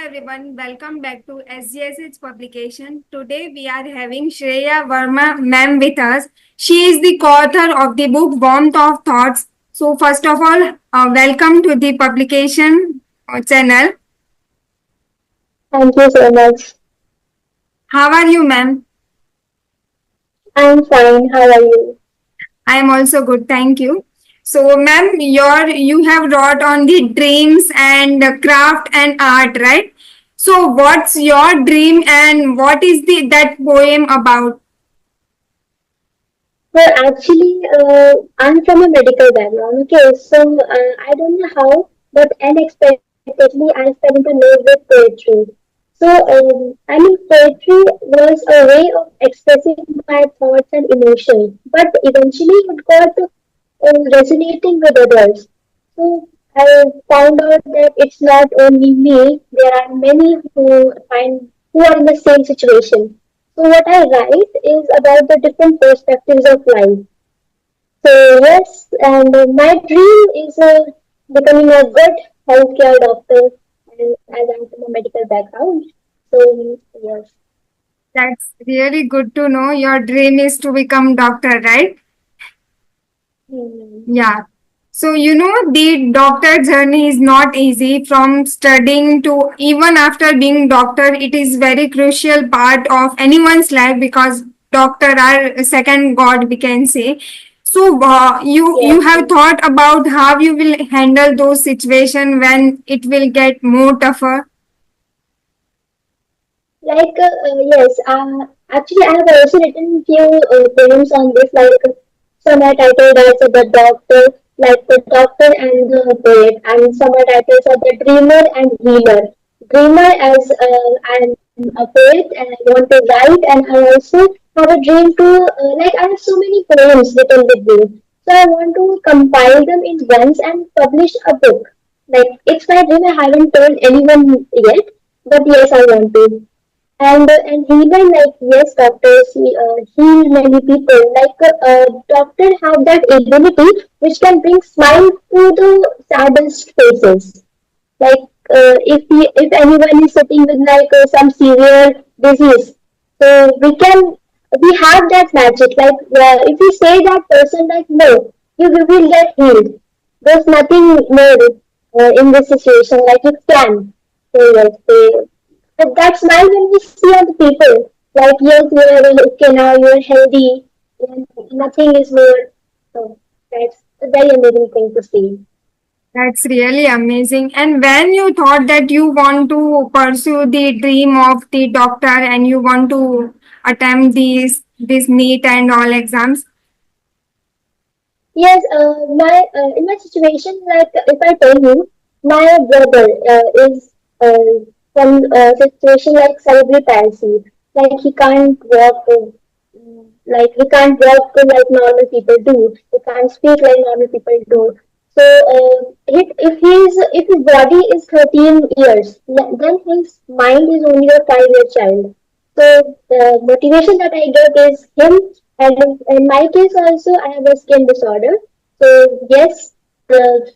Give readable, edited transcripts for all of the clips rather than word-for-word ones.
everyone, welcome back to SGSH Publication. Today we are having Shreya Verma ma'am with us. She is the co-author of the book Warmth of Thoughts. So first of all, welcome to the publication channel. Thank you so much. How are you, ma'am? I'm fine. How are you? I am also good, thank you. So, ma'am, you have wrote on the dreams and craft and art, right? So, what's your dream and what is the that poem about? Well, actually, I'm from a medical background. Okay, so I don't know how, but unexpectedly I fell into love with poetry. So, poetry was a way of expressing my thoughts and emotions, but eventually it got resonating with others. So I found out that it's not only me. There are many who are in the same situation. So what I write is about the different perspectives of life. So yes, and my dream is becoming a good healthcare doctor, and as I'm from a medical background. So yes. That's really good to know. Your dream is to become doctor, right? Hmm. Yeah. So, the doctor journey is not easy from studying to even after being doctor. It is very crucial part of anyone's life because doctor are a second God, we can say. So, you Yes. have thought about how you will handle those situation when it will get more tougher. Yes, actually, I have also written few poems on this. Some are titled as the doctor, like the doctor and the poet, and some are titled as the dreamer and healer. Dreamer as I'm a poet and I want to write, and I also have a dream to I have so many poems written with me. So I want to compile them in once and publish a book. Like it's my dream. I haven't told anyone yet, but yes, I want to. And even like yes, doctors heal many people. Doctors have that ability which can bring smile to the saddest faces. Like if anyone is sitting with some severe disease, so we have that magic. If we say that person like no, you will get healed. There's nothing more in this situation. Like you can. So yes, but that smile when we see on the people, like yes, you are okay now, you are healthy, and nothing is more. So that's a very amazing thing to see. That's really amazing. And when you thought that you want to pursue the dream of the doctor and you want to attempt this NEET and all exams, Yes, my in my situation, like if I tell you, my brother is from a situation like cerebral palsy, like he can't walk, he can't walk like normal people do. He can't speak like normal people do. So, if his body is 13 years, then his mind is only a 5-year child. So the motivation that I get is him, and in my case also I have a skin disorder. So yes, the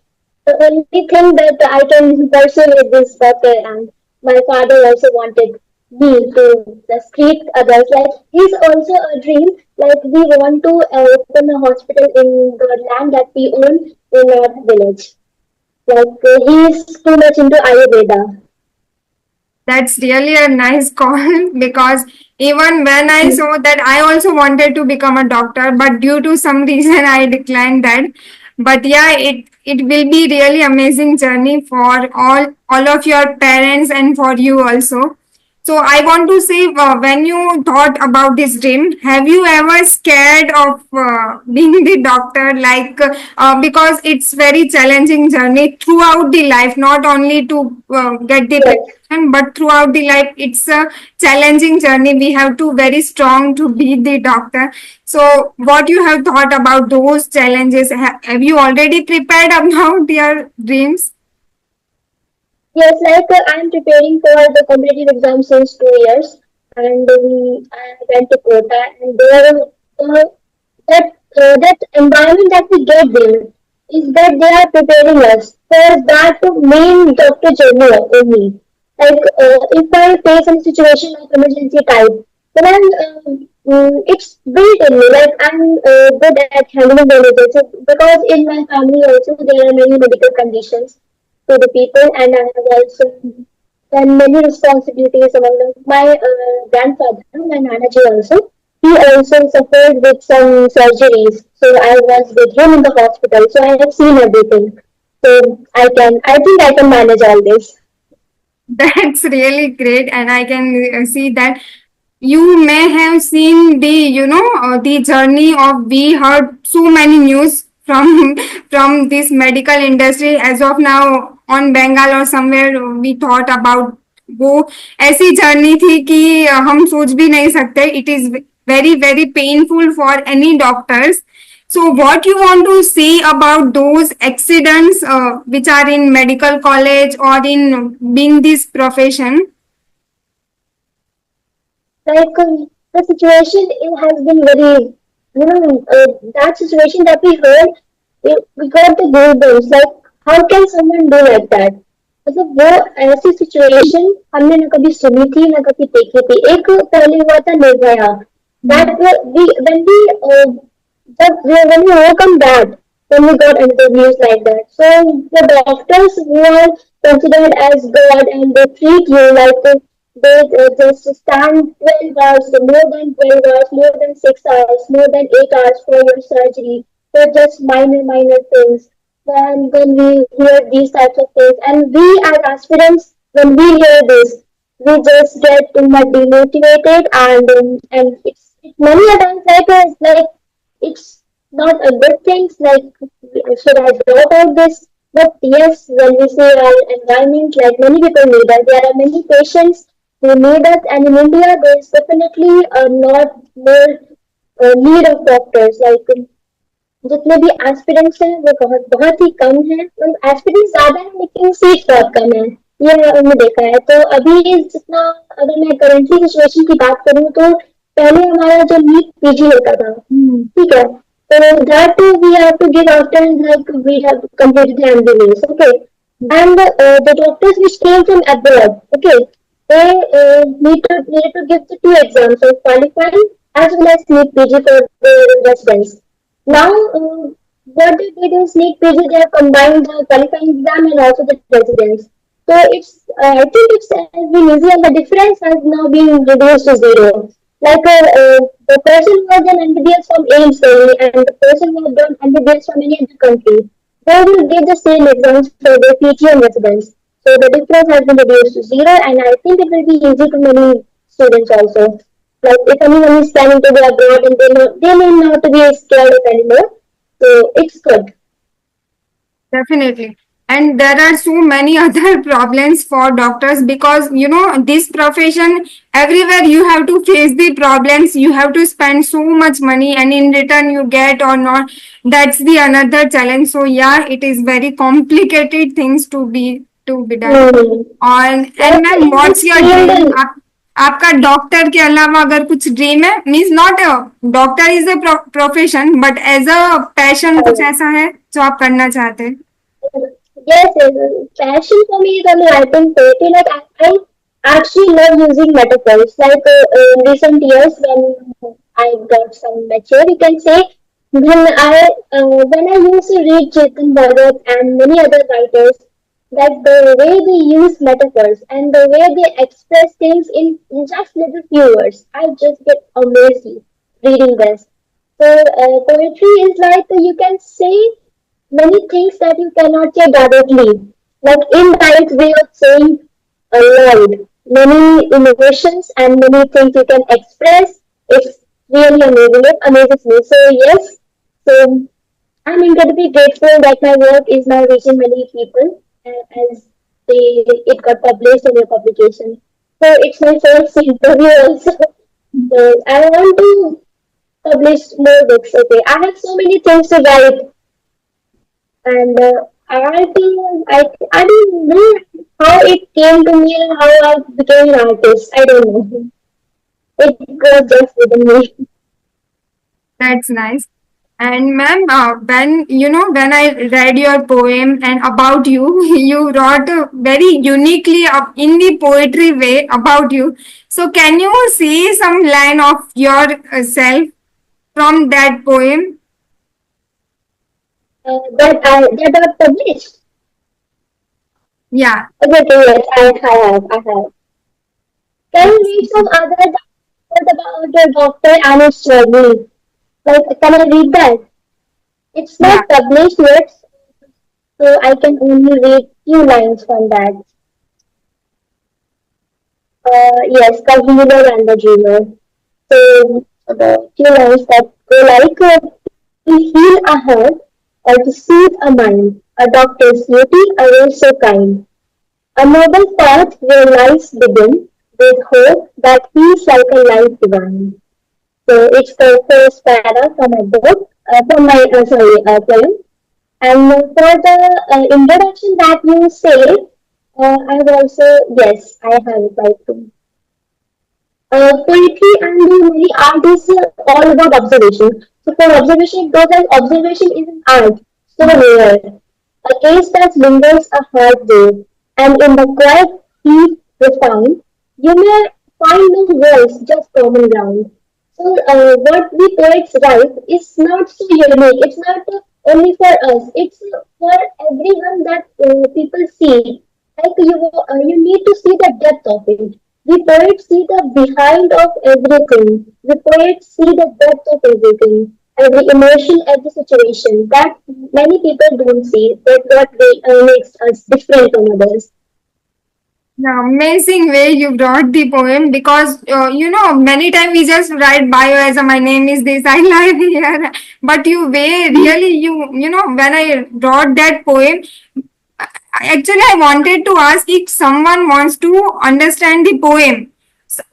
only thing that I can pursue is this doctor, and my father also wanted me to just treat others. Like he's also a dream. Like we want to open a hospital in the land that we own in our village. He's too much into Ayurveda. that's really a nice call because even when I saw that, I also wanted to become a doctor, but due to some reason, I declined that. But yeah, it will be really amazing journey for all of your parents and for you also. So I want to say, when you thought about this dream, have you ever scared of being the doctor? Because it's very challenging journey throughout the life, not only to get the Yes. prescription, but throughout the life, it's a challenging journey. We have to very strong to be the doctor. So what you have thought about those challenges? Have you already prepared about your dreams? Yes, I'm preparing for the competitive exam since 2 years, and I went to Kota, and there that that environment that we get there is that they are preparing us for that main doctor journey only. Like if I face some situation of emergency type, then it's built in me. Like I'm good at handling the emergency because in my family also there are many medical conditions to the people, and I have also done many responsibilities among them. My grandfather, my Nanaji also, he also suffered with some surgeries. So I was with him in the hospital. So I have seen everything. So I think I can manage all this. That's really great, and I can see that you may have seen the the journey of, we heard so many news from from this medical industry as of now on Bengal or somewhere. We thought about वो ऐसी journey थी कि हम सोच भी नहीं सकते. It is very very painful for any doctors. So, what you want to say about those accidents which are in medical college or in being this profession? Like the situation it has been very, that situation that we heard, we got the goosebumps. Like how can someone do like that? मतलब वो ऐसी situation हमने न कभी सुनी थी न कभी देखी थी. एक पहले हुआ था Nirbhaya. That we when we when we overcome that, when we got interviews like that. So the doctors who are considered as God and they treat you like they just stand 12 hours, more than 12 hours, more than 6 hours, more than 8 hours for your surgery, for just minor things. And when we hear these types of things, and we as aspirants, when we hear this, we just get too much demotivated, and it's many a times like it's not a good thing. Like should I drop out this? But yes, when we say our environment, like many people need us, there are many patients who need us, and in India there is definitely a lot more need of doctors. Like जितने भी aspirants हैं वो बहुत बहुत ही कम है. मतलब aspirants ज्यादा है लेकिन सीट बहुत कम है. ये हमने देखा है. तो अभी जितना अगर मैं करेंटली सिचुएशन की बात करूँ तो पहले हमारा जो नीट पीजी होता था. ठीक है. So that we have to give after like we have completed the MBBS, okay, and the doctors which came from abroad, okay, they need to give the two exams of qualifying as well as NEET PG for the residents. Now, what they did is NEET PG, they have combined the qualifying exam and also the residence. So I think it's has been easy, and the difference has now been reduced to zero. Like the person who has done MBBS from AIMS only and the person who has done MBBS from any other country, they will give the same exams for their PG and residence. So the difference has been reduced to zero, and I think it will be easy to many students also. Like if anyone is planning to go abroad and they may not be scared of anymore. So it's good. Definitely. And there are so many other problems for doctors because this profession, everywhere you have to face the problems, you have to spend so much money, and in return you get or not. That's the another challenge. So yeah, it is very complicated things to be done. Hmm. और Like and ma'am, in what's this your dream? field, आपका doctor के अलावा अगर कुछ dream है, means not doctor is a profession but as a passion कुछ uh, ऐसा है जो आप करना चाहते हैं? yes, passion for me is only writing poetry. Like I actually love using metaphors. Like in recent years, when I got some mature, you can say, when I used to read Chetan Bhagat and many other writers, like the way they use metaphors and the way they express things in just little few words, I just get amazed reading this. So poetry is like you can say many things that you cannot say directly, like indirect way of saying aloud. Many emotions and many things you can express. It's really amazing. It amazes me. So yes, so I'm incredibly grateful that my work is now reaching many people as it got published in your publication. So it's my first interview also. So I want to publish more books. Okay, I have so many things to write, and I think I don't know how it came to me and how I became an artist. I don't know. It was just within me. That's nice. And ma'am, when I read your poem and about you, you wrote very uniquely up in the poetry way about you. So can you see some line of yourself from that poem? that got published. Yeah, Okay, okay, yes, I have. Can you read some other what about the doctor and his journey? Like, can I read that? It's yeah. not published yet, so I can only read few lines from that. Yes, the healer and the dreamer. So the few lines that go like to heal a heart or to soothe a mind, a doctor's duty, a way so kind. A noble path where lives begin with hope that feels like a life divine. So it's the first para from my book, from my poem. And for the introduction that you say, I've also yes, I have replied to. Poetry and many art is all about observation. So for observation, it goes as observation is an art, so rare. A case that lingers a hard day, and in the quiet, deep, profound, you may find no words, just common ground. So what we poets write is not so unique. It's not only for us. It's for everyone that people see. Like you need to see the depth of it. The poets see the behind of everything. The poets see the depth of everything, every emotion, every situation that many people don't see. That's what makes us different from others. Yeah, amazing way you wrote the poem because many times we just write bio as a my name is this I live here, but you way really when I wrote that poem, actually I wanted to ask if someone wants to understand the poem.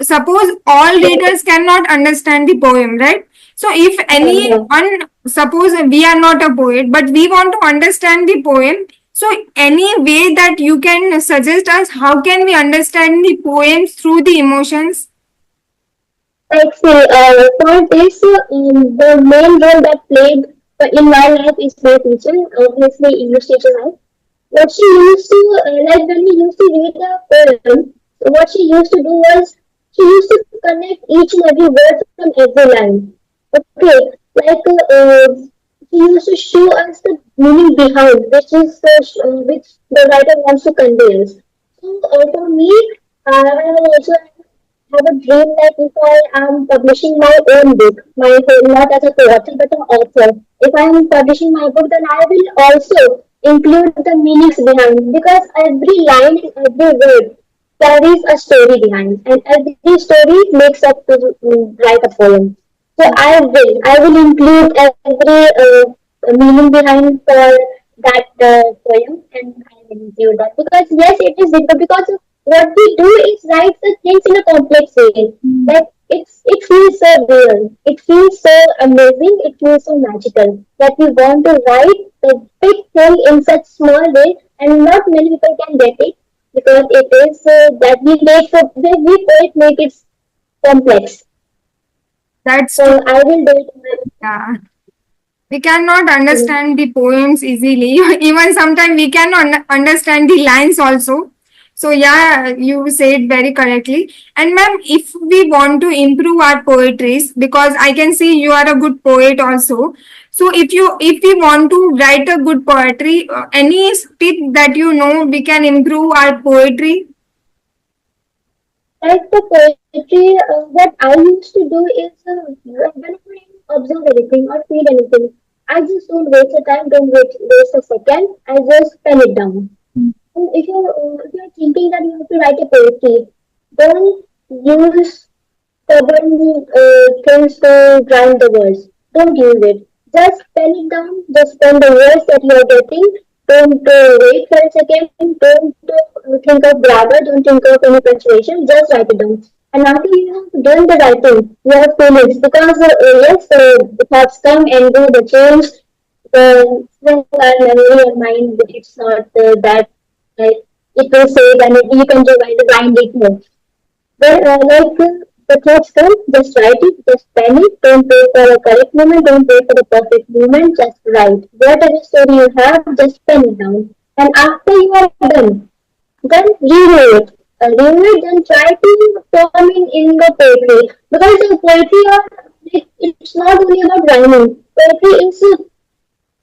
Suppose all readers cannot understand the poem, right? So if Uh, anyone, suppose we are not a poet, but we want to understand the poem, so any way that you can suggest us, how can we understand the poems through the emotions? like say, for this, the main role that played in my life is my teacher, obviously English teacher now. What she used to, like when we used to read a poem, what she used to do was she used to connect each and every word from every line. Okay, like she used to show us the meaning behind, which the writer wants to convey us. So for me, I also have a dream that if I am publishing my own book, not as a co-author but an author, if I am publishing my book, then I will also include the meanings behind because every line and every word carries a story behind, and every story makes up to write a poem. So I will include every meaning behind for that poem, and I will include that because yes, it is difficult because what we do is write the things in a complex way. Like it feels so real, it feels so amazing, it feels so magical that we want to write a big thing in such small way, and not many people can get it because it is that we poet make it complex. That's So true. I will do it. Yeah. We cannot In understand the poems easily. Even sometimes we cannot understand the lines also. So yeah, you said very correctly. And ma'am, if we want to improve our poetries, because I can see you are a good poet also. So if we want to write a good poetry, any tip that we can improve our poetry? like the poetry, what I used to do is whenever I observe anything or feel anything, I just don't waste a time, don't waste a second. I just pen it down. And if you're thinking that you have to write a poetry, don't use stubborn things to grind the words. Don't use it. Just pen it down. Just pen the words that you are getting. Don't wait for a second. Don't think of grammar. Don't think of any punctuation. Just write it down. And after you have done the writing, you have feelings because yes, the thoughts come and go. The change. The things are memory and mind. It's not that like it will say that you can just write it more. Well, like The thoughts come, just write it, just pen it, don't wait for a correct moment, don't wait for the perfect moment, just write. Whatever story you have, just pen it down. And after you are done, then review it. Review it, then try to form in the poetry. Because the poetry are, it's not only about rhyming. Poetry is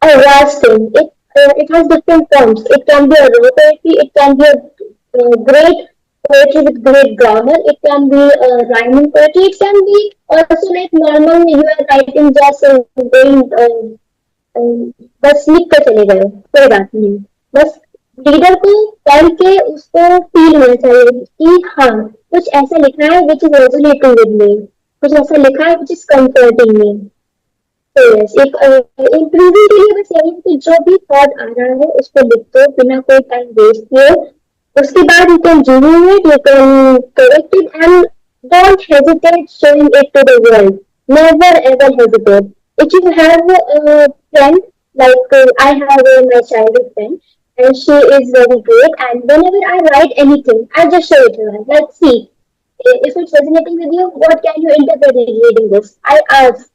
a vast thing. It has different forms. It can be a raw poetry. It can be a great poetry with great grammar. It can be a rhyming poetry. It can be also like normal. You are writing just going बस लिख कर चले गए कोई बात नहीं बस reader को पढ़ के उसको फील होना चाहिए कि हाँ कुछ ऐसा लिखा है which is resonating with me कुछ ऐसा लिखा है विच इज कंफर्टिंग मी तो यस एक इम्प्रूविंग के लिए बस यही है कि जो भी थॉट आ रहा है उसको लिख दो बिना कोई टाइम वेस्ट किए उसके बाद you can review it you can correct it and don't hesitate showing it to the world. Never ever hesitate. If you have a friend, like I have my childhood friend, and she is very great, and whenever I write anything, I just show it to her. Like, see, if it's resonating with you, what can you interpret in reading this? I ask.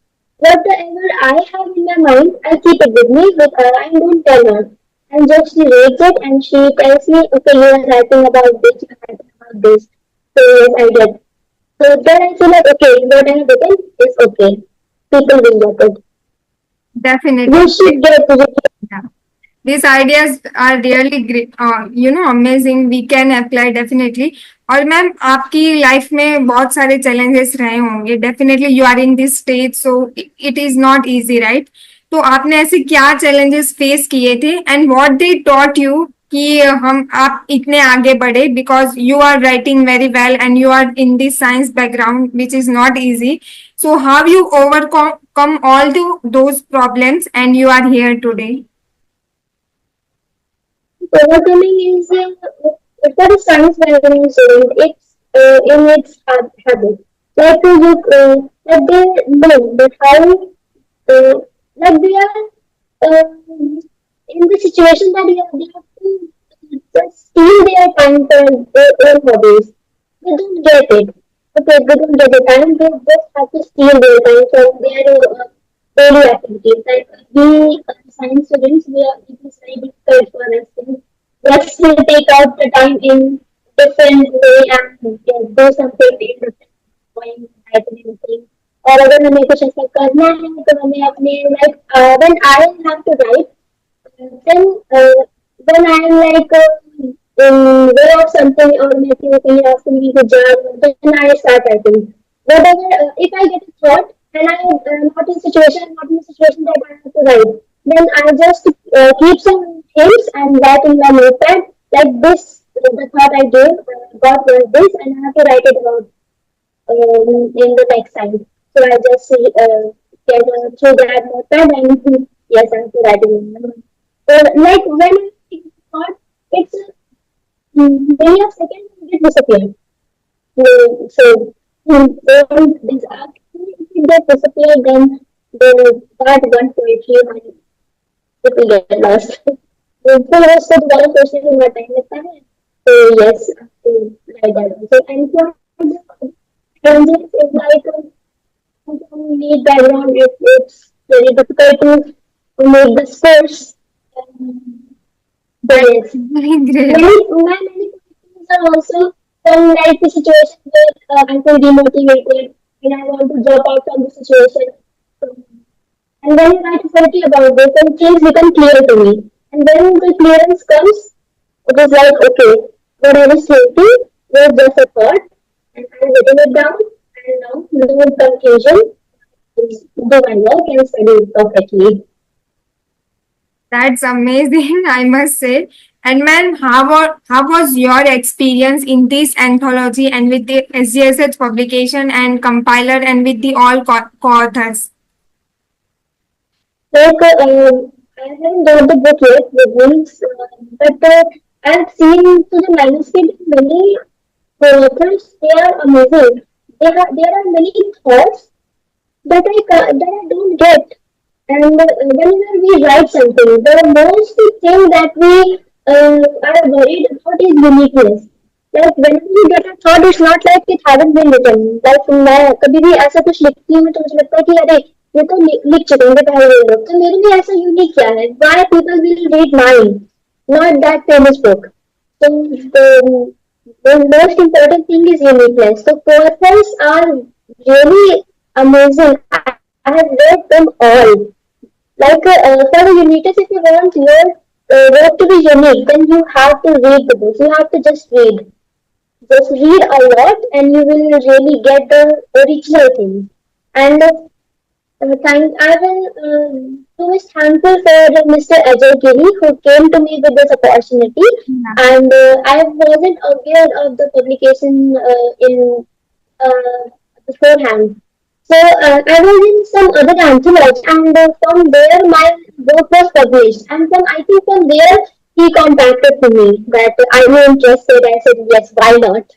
Whatever I have in my mind, I keep it with me, but I don't tell her. And just she reads it and she tells me, okay, you are writing about this, you are writing about this. So yes, I get. So then I feel like, okay, what I have written is okay. People will get it. Definitely. You should get it. Yeah. These ideas are really great, amazing. We can apply definitely. और ma'am आपकी life में बहुत सारे challenges रहे होंगे definitely you are in this stage so it is not easy right तो आपने ऐसे क्या चैलेंजेस फेस किए थे and what they taught you कि हम आप इतने आगे बढ़े because you are writing very well and you are in this science background which is not easy so how you overcome all those problems and you are here today Overcoming is for the science background student, it's in its habit. Like like they know that how like they are in the situation that they have to just steal their time for their own hobbies. They don't get it. Okay, they don't get the time. They just have to steal their time from their daily activities. Like we science students, it is very difficult for us to let's take out the time in different way and do something in different way, type anything. और अगर हमें कुछ ऐसा करना है तो हमें अपने like when I have to write then when I am like in way of something or maybe कहीं रास्ते में कहीं जा then I start writing. Whatever if I get a thought and I am not in a situation that I have to write, then I just keep some hints and write in my notepad like this. The thought I gave got was this, and I have to write it about in the text side. So I just see get through that notepad and yes, I have to write it in my notepad. So like when I think thought, it's many of seconds and it disappears. So when this actually get disappear, then that one poetry might it will get lost. So most of the questions in my time लगता है. So yes, to write that also. And for the challenges is like you need background. It's very difficult to make the scores. But yes, very great many things are also some like the situation where I feel demotivated and I want to drop out from the situation. So, and when you write a poetry about this, then things become clear to me. And when the clearance comes, it is like, okay, what I was thinking was just a thought, and I'm writing it down, and now, no confusion, do my work and study it perfectly. That's amazing, I must say. And man, how was your experience in this anthology and with the SGSH publication and compiler and with the all co-authors? Like, I haven't got the book yet with me, but I've seen to the manuscript many authors, they are amazing. There are many thoughts that I don't get. And whenever we write something, the most thing that we are worried about is uniqueness. Like whenever you get a thought, it's not like it haven't been written. Like मैं कभी भी ऐसा कुछ लिखती हूँ तो मुझे लगता है कि अरे ये तो लिख चुके हैं पहले ये लोग, तो मेरे लिए ऐसा यूनिक क्या है? Why people will read mine, not that famous book? So the most important thing is uniqueness. So poems are really amazing. I have read them all. Like for the uniqueness, if you want your work to be unique, then you have to read the books. You have to just read. Just read a lot, and you will really get the original thing. And I will too much thankful for Mr. Ajay Giri who came to me with this opportunity. Yeah. And I wasn't aware of the publication in beforehand. So I was in some other anthology, and from there my book was published. And from I think from there he contacted to me that are you interested? I said yes, why not?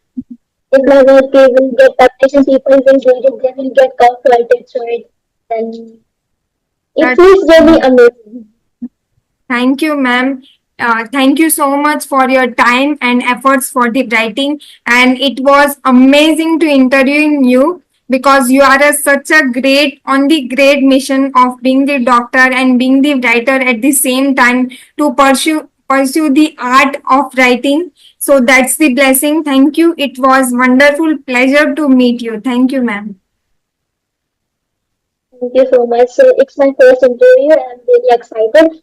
If my work will get published and people will read it, they will get copyrighted to it, then it That's feels really amazing. Thank you, ma'am. Thank you so much for your time and efforts for the writing. And it was amazing to interviewing you because you are such a great on the great mission of being the doctor and being the writer at the same time to pursue the art of writing. So that's the blessing. Thank you. It was wonderful pleasure to meet you. Thank you, ma'am. Thank you so much. So it's my first interview and I'm really excited.